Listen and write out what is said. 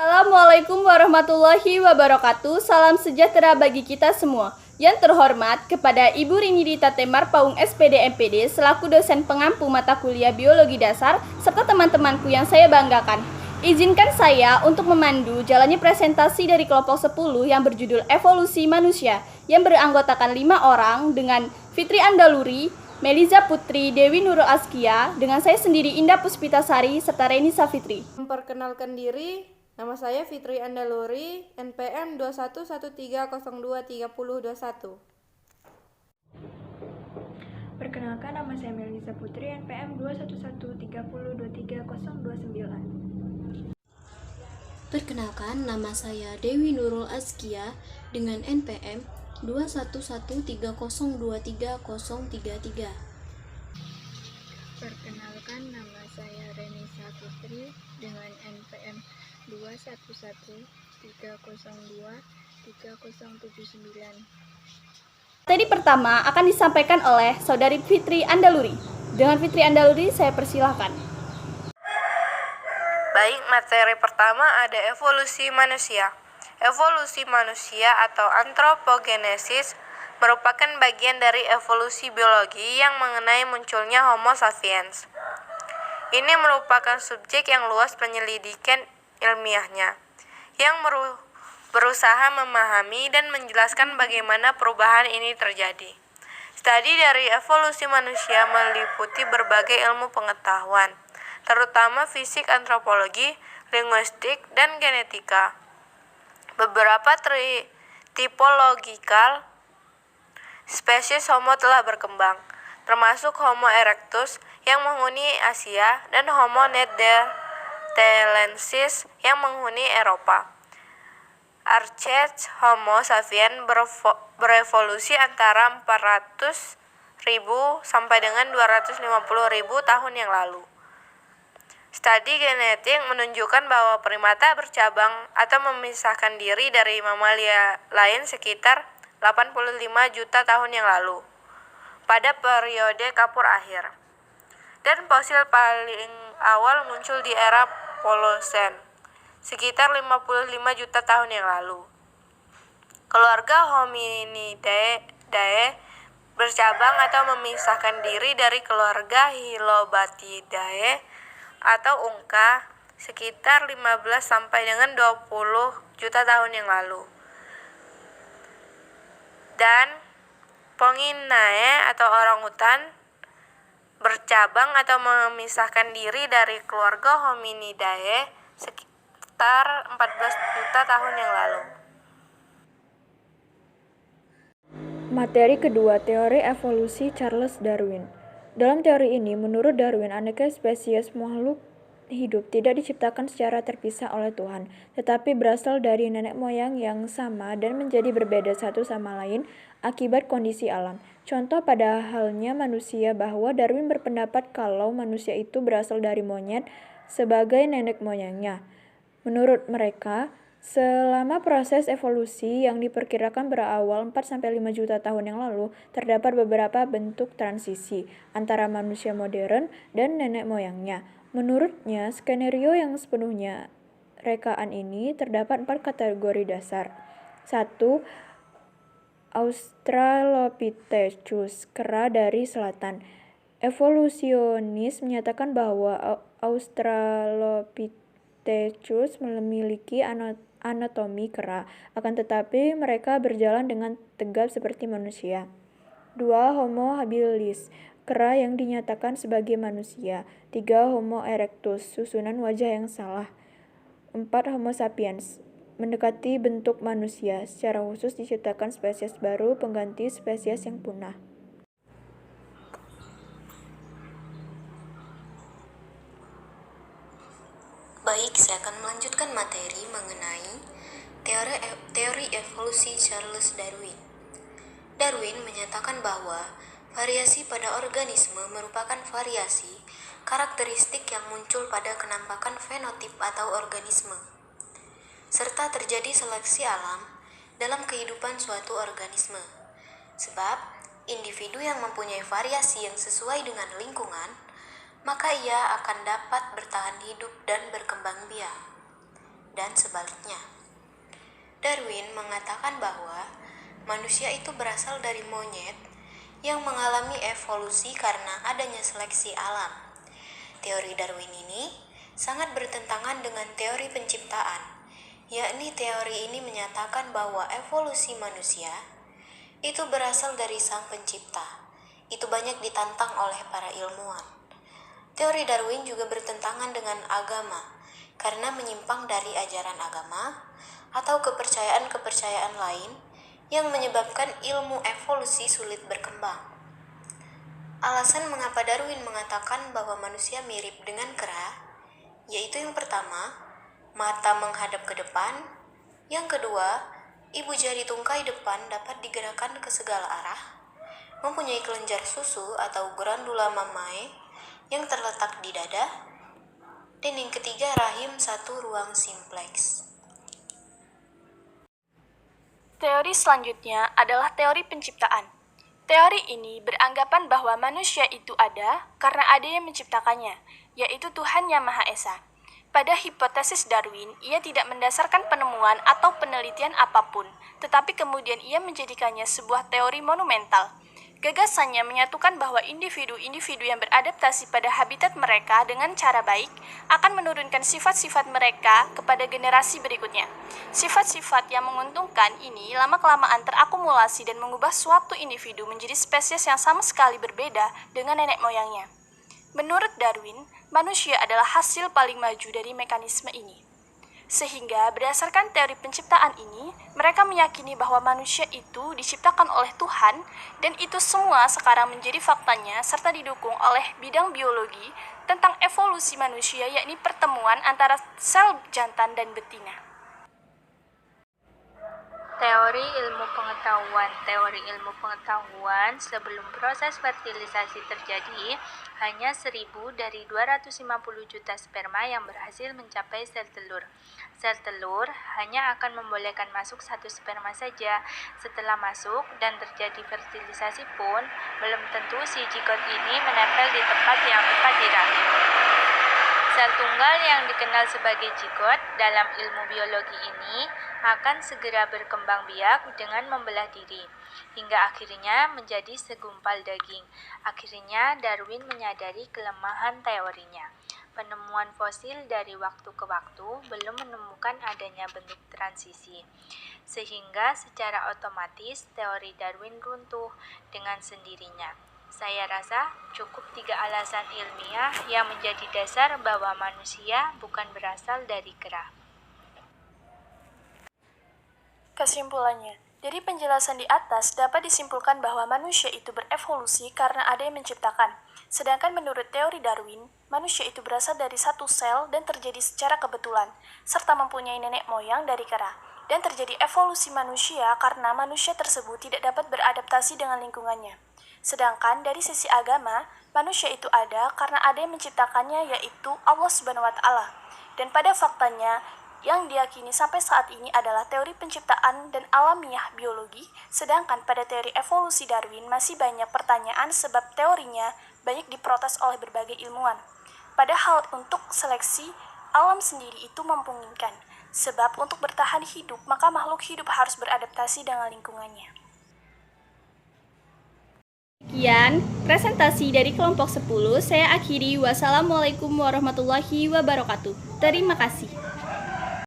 Assalamualaikum warahmatullahi wabarakatuh. Salam sejahtera bagi kita semua. Yang terhormat kepada Ibu Rini Dita Temar Paung SPD MPD selaku dosen pengampu mata kuliah biologi dasar serta teman-temanku yang saya banggakan. Izinkan saya untuk memandu jalannya presentasi dari kelompok 10 yang berjudul Evolusi Manusia yang beranggotakan 5 orang dengan Fitri Andaluri, Meliza Putri, Dewi Nurul Askia, dengan saya sendiri Indah Puspitasari serta Reni Safitri. Memperkenalkan diri, nama saya Fitri Andaluri, NPM 2113023021. Perkenalkan, nama saya Meliza Putri, NPM 21130230229. Perkenalkan, nama saya Dewi Nurul Askia dengan NPM 21130230033. Perkenalkan, nama saya Reni Safitri dengan NPM 21130230079. Materi pertama akan disampaikan oleh Saudari Fitri Andaluri. Dengan Fitri Andaluri, saya persilahkan. Baik, materi pertama ada evolusi manusia. Evolusi manusia atau antropogenesis merupakan bagian dari evolusi biologi yang mengenai munculnya Homo sapiens. Ini merupakan subjek yang luas penyelidikan ilmiahnya, yang berusaha memahami dan menjelaskan bagaimana perubahan ini terjadi. Studi dari evolusi manusia meliputi berbagai ilmu pengetahuan, terutama fisik, antropologi, linguistik, dan genetika. Beberapa tipologikal spesies Homo telah berkembang, termasuk Homo erectus yang menghuni Asia dan Homo neanderthalensis yang menghuni Eropa. Arches Homo sapiens berevolusi antara 400.000 sampai dengan 250.000 tahun yang lalu. Studi genetik menunjukkan bahwa primata bercabang atau memisahkan diri dari mamalia lain sekitar 85 juta tahun yang lalu, pada periode Kapur akhir. Dan fosil paling awal muncul di era Polosen, sekitar 55 juta tahun yang lalu. Keluarga Hominidae bercabang atau memisahkan diri dari keluarga Hylobatidae atau ungka sekitar 15 sampai dengan 20 juta tahun yang lalu. Dan Ponginae atau orangutan bercabang atau memisahkan diri dari keluarga Hominidae sekitar 14 juta tahun yang lalu. Materi kedua, teori evolusi Charles Darwin. Dalam teori ini, menurut Darwin, aneka spesies makhluk hidup tidak diciptakan secara terpisah oleh Tuhan, tetapi berasal dari nenek moyang yang sama dan menjadi berbeda satu sama lain akibat kondisi alam. Contoh pada halnya manusia, bahwa Darwin berpendapat kalau manusia itu berasal dari monyet sebagai nenek moyangnya. Menurut mereka, selama proses evolusi yang diperkirakan berawal 4-5 juta tahun yang lalu, terdapat beberapa bentuk transisi antara manusia modern dan nenek moyangnya. Menurutnya, skenario yang sepenuhnya rekaan ini terdapat 4 kategori dasar. 1. Australopithecus, kera dari selatan. Evolusionis menyatakan bahwa Australopithecus memiliki anatomi kera, akan tetapi mereka berjalan dengan tegap seperti manusia. 2. Homo habilis, kera yang dinyatakan sebagai manusia. 3. Homo erectus, susunan wajah yang salah. 4. Homo sapiens, mendekati bentuk manusia, secara khusus diciptakan spesies baru pengganti spesies yang punah. Baik, saya akan melanjutkan materi mengenai teori evolusi Charles Darwin. Darwin menyatakan bahwa variasi pada organisme merupakan variasi karakteristik yang muncul pada kenampakan fenotip atau organisme, serta terjadi seleksi alam dalam kehidupan suatu organisme. Sebab, individu yang mempunyai variasi yang sesuai dengan lingkungan, maka ia akan dapat bertahan hidup dan berkembang biak. dan sebaliknya. Darwin mengatakan bahwa manusia itu berasal dari monyet yang mengalami evolusi karena adanya seleksi alam. Teori Darwin ini sangat bertentangan dengan teori penciptaan, yakni teori ini menyatakan bahwa evolusi manusia itu berasal dari Sang Pencipta. Itu banyak ditantang oleh para ilmuwan. Teori Darwin juga bertentangan dengan agama karena menyimpang dari ajaran agama atau kepercayaan-kepercayaan lain yang menyebabkan ilmu evolusi sulit berkembang. Alasan mengapa Darwin mengatakan bahwa manusia mirip dengan kera, yaitu yang pertama, mata menghadap ke depan, yang kedua, ibu jari tungkai depan dapat digerakkan ke segala arah, mempunyai kelenjar susu atau glandula mamae yang terletak di dada, dan yang ketiga rahim satu ruang simplex. Teori selanjutnya adalah teori penciptaan. Teori ini beranggapan bahwa manusia itu ada karena ada yang menciptakannya, yaitu Tuhan Yang Maha Esa. Pada hipotesis Darwin, ia tidak mendasarkan penemuan atau penelitian apapun, tetapi kemudian ia menjadikannya sebuah teori monumental. Gagasannya menyatukan bahwa individu-individu yang beradaptasi pada habitat mereka dengan cara baik akan menurunkan sifat-sifat mereka kepada generasi berikutnya. Sifat-sifat yang menguntungkan ini lama-kelamaan terakumulasi dan mengubah suatu individu menjadi spesies yang sama sekali berbeda dengan nenek moyangnya. Menurut Darwin, manusia adalah hasil paling maju dari mekanisme ini. Sehingga berdasarkan teori penciptaan ini, mereka meyakini bahwa manusia itu diciptakan oleh Tuhan dan itu semua sekarang menjadi faktanya serta didukung oleh bidang biologi tentang evolusi manusia, yakni pertemuan antara sel jantan dan betina. Teori ilmu pengetahuan sebelum proses fertilisasi terjadi, hanya 1.000 dari 250 juta sperma yang berhasil mencapai sel telur. Sel telur hanya akan membolehkan masuk satu sperma saja. Setelah masuk dan terjadi fertilisasi pun, belum tentu si zigot ini menempel di tempat yang tepat di rahim. Sel tunggal yang dikenal sebagai zigot dalam ilmu biologi ini akan segera berkembang biak dengan membelah diri, hingga akhirnya menjadi segumpal daging. Akhirnya Darwin menyadari kelemahan teorinya. Penemuan fosil dari waktu ke waktu belum menemukan adanya bentuk transisi, sehingga secara otomatis teori Darwin runtuh dengan sendirinya. Saya rasa cukup 3 alasan ilmiah yang menjadi dasar bahwa manusia bukan berasal dari kera. Kesimpulannya, dari penjelasan di atas dapat disimpulkan bahwa manusia itu berevolusi karena ada yang menciptakan. Sedangkan menurut teori Darwin, manusia itu berasal dari satu sel dan terjadi secara kebetulan, serta mempunyai nenek moyang dari kera. Dan terjadi evolusi manusia karena manusia tersebut tidak dapat beradaptasi dengan lingkungannya. Sedangkan dari sisi agama, manusia itu ada karena ada yang menciptakannya, yaitu Allah Subhanahu wa Ta'ala. Dan pada faktanya, yang diyakini sampai saat ini adalah teori penciptaan dan alamiah biologi, sedangkan pada teori evolusi Darwin masih banyak pertanyaan sebab teorinya banyak diprotes oleh berbagai ilmuwan. Padahal untuk seleksi, alam sendiri itu memungkinkan, sebab untuk bertahan hidup, maka makhluk hidup harus beradaptasi dengan lingkungannya. Sekian presentasi dari kelompok 10, saya akhiri. Wassalamualaikum warahmatullahi wabarakatuh. Terima kasih.